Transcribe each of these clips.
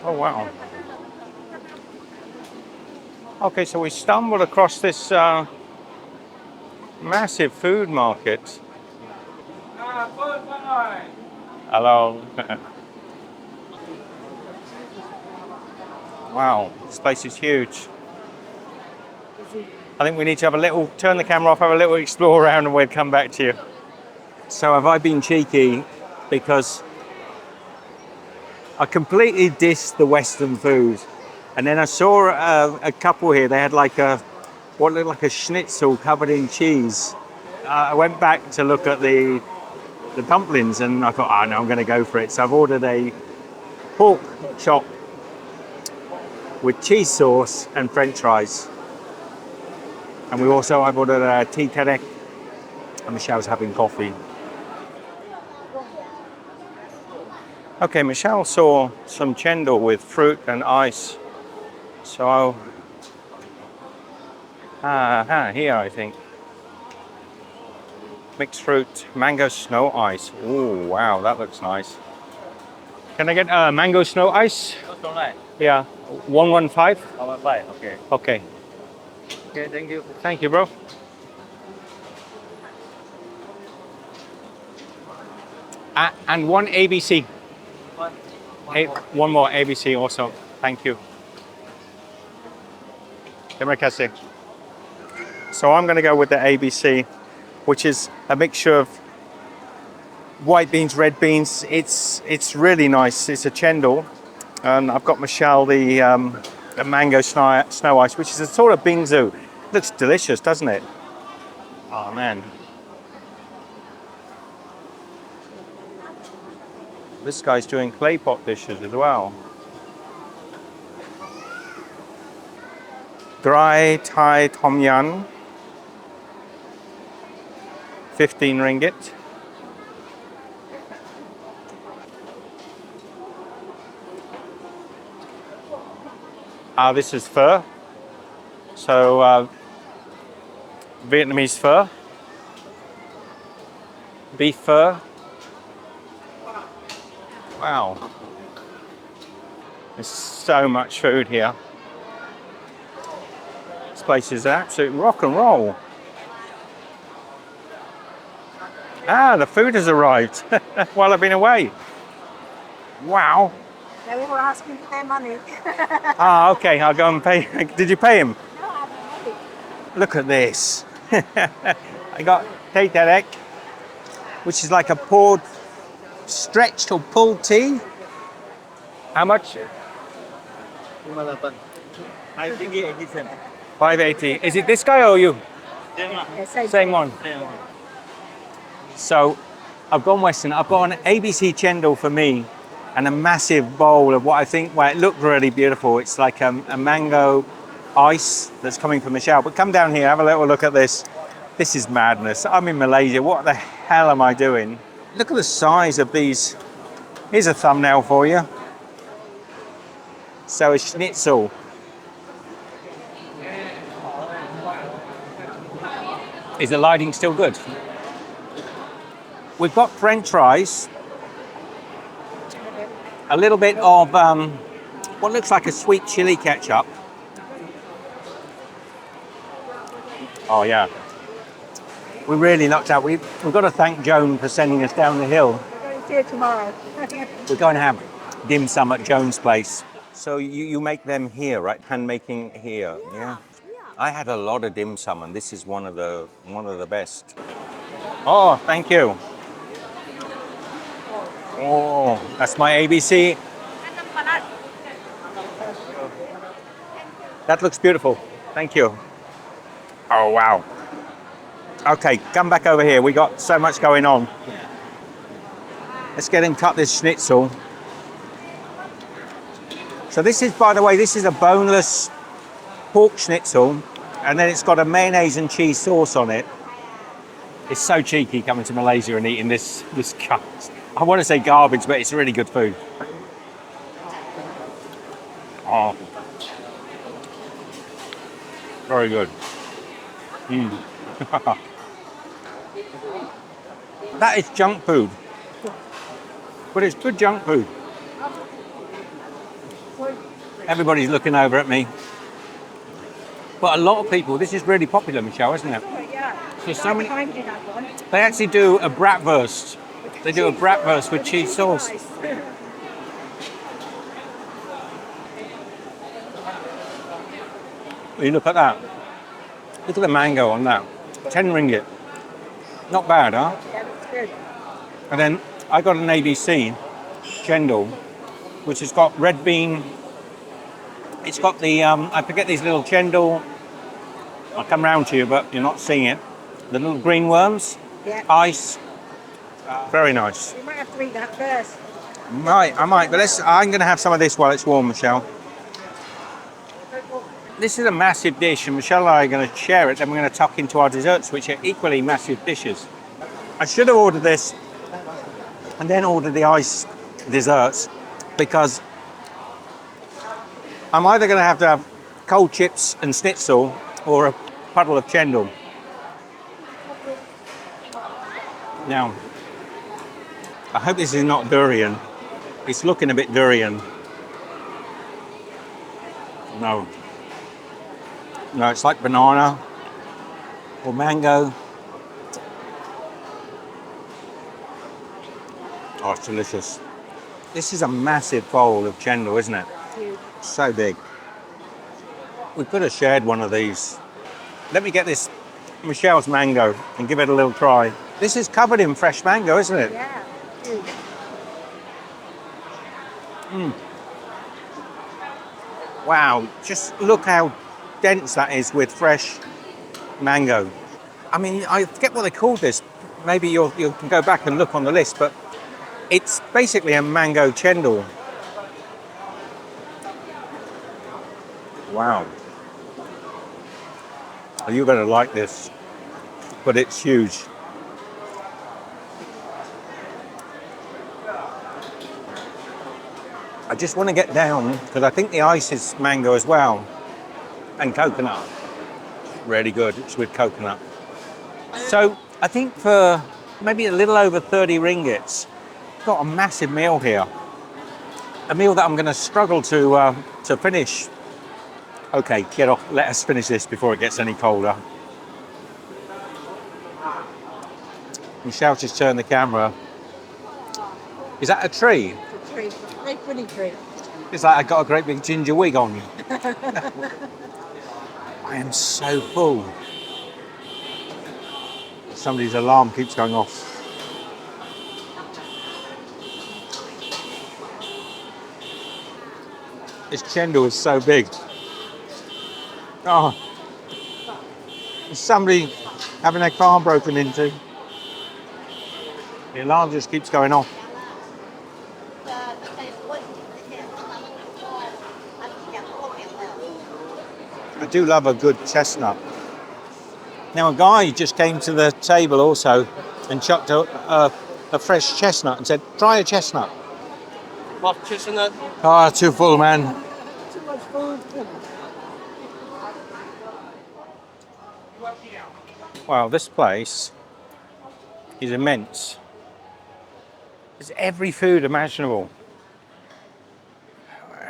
Oh, wow. Okay, so we stumbled across this massive food market. Hello. Wow, this place is huge. I think we need to have a little, turn the camera off, have a little explore around, and we'll come back to you. So have I been cheeky because I completely dissed the Western food, and then I saw a couple here. They had like what looked like a schnitzel covered in cheese. I went back to look at the dumplings, and I thought, oh no, I'm going to go for it. So I've ordered a pork chop with cheese sauce and French fries, and I've ordered a tea terek, and Michelle's having coffee. Okay, Michelle saw some chendol with fruit and ice. So here I think. Mixed fruit, mango snow ice. Oh wow, that looks nice. Can I get mango snow ice? Yeah, 115? 115, okay. Okay. Okay, thank you. Thank you, bro. And one ABC. One more ABC also. Thank you. Terima kasih. So I'm going to go with the ABC, which is a mixture of white beans, red beans. It's really nice. It's a chendol, and I've got Michelle the mango snow ice, which is a sort of bingsu. Looks delicious, doesn't it? Oh man. This guy's doing clay pot dishes as well. Dry Thai Tom Yum, 15 ringgit. This is pho. So Vietnamese pho. Beef pho. Wow. There's so much food here. This place is absolute rock and roll. The food has arrived while I've been away. Wow. They will ask me to pay money. Okay, I'll go and pay. Did you pay him? No, I don't know. Look at this. I got tea terek, which is like a stretched or pulled tea. How much? 580. Is it this guy or you? Same one. So I've gone Western. I've got an ABC chendol for me and a massive bowl of what I think, well, it looked really beautiful. It's like a mango ice that's coming from Michelle. But come down here, have a little look at this. This is madness. I'm in Malaysia. What the hell am I doing? Look at the size of these. Here's a thumbnail for you. So a schnitzel. Is the lighting still good? We've got French fries. A little bit of what looks like a sweet chili ketchup. Oh yeah. We really lucked out. We've got to thank Joan for sending us down the hill. We're going to see it tomorrow. We're going to have dim sum at Joan's place. So you make them here, right? Hand making here, yeah? I had a lot of dim sum, and this is one of the best. Oh, thank you. Oh, that's my ABC. That looks beautiful. Thank you. Oh, wow. Okay, come back over here. We got so much going on. Let's get him cut this schnitzel. So this is, by the way, this is a boneless pork schnitzel, and then it's got a mayonnaise and cheese sauce on it. It's so cheeky coming to Malaysia and eating this I want to say garbage, but it's really good food. Oh, very good. That is junk food, but it's good junk food. Everybody's looking over at me. But a lot of people, this is really popular, Michelle, isn't it? Yeah. So many. They actually do a bratwurst. They do a bratwurst with cheese sauce. You look at that. Look at the mango on that. 10 ringgit. Not bad, huh? Yeah, that's good. And then I got an ABC chendol, which has got red bean. It's got the, I forget these little chendol. I'll come round to you, but you're not seeing it. The little green worms, ice. Very nice. You might have to eat that first. I might, but I'm going to have some of this while it's warm, Michelle. This is a massive dish, and Michelle and I are going to share it, and we're going to tuck into our desserts, which are equally massive dishes. I should have ordered this and then ordered the ice desserts, because I'm either going to have cold chips and schnitzel or a puddle of chendol. Now, I hope this is not durian. It's looking a bit durian. No. No, it's like banana or mango. Oh, it's delicious. This is a massive bowl of chendol, isn't it? Huge. So big. We could have shared one of these. Let me get this Michelle's mango and give it a little try. This is covered in fresh mango, isn't it? Yeah. Huge. Wow, just look how dense that is with fresh mango. I mean, I forget what they call this. Maybe you can go back and look on the list, but it's basically a mango chendol. Wow. You're going to like this, but it's huge. I just want to get down, because I think the ice is mango as well, and coconut. Really good, it's with coconut. So I think for maybe a little over 30 ringgits, got a massive meal here. A meal that I'm going to struggle to finish. Okay, get off, let us finish this before it gets any colder. Michelle just turned the camera. Is that a tree? It's a tree. It's a great pretty tree. It's like I got a great big ginger wig on. I am so full. Somebody's alarm keeps going off. This chendol is so big. Oh, is somebody having their car broken into? The alarm just keeps going off. I do love a good chestnut. Now, a guy just came to the table also and chucked a fresh chestnut and said, "Try a chestnut." What chestnut? Oh, too full, man. Too much food. Wow, this place is immense. There's every food imaginable.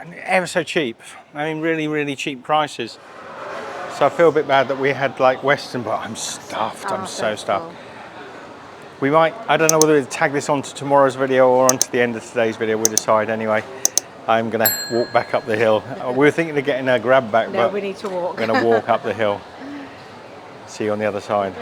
And ever so cheap. I mean, really, really cheap prices. So I feel a bit bad that we had like Western, but I'm stuffed. I'm so stuffed. We might, I don't know whether to tag this onto tomorrow's video or onto the end of today's video. We'll decide anyway. I'm going to walk back up the hill. We were thinking of getting a grab back, No, but we need to walk. we're going to walk up the hill. See you on the other side.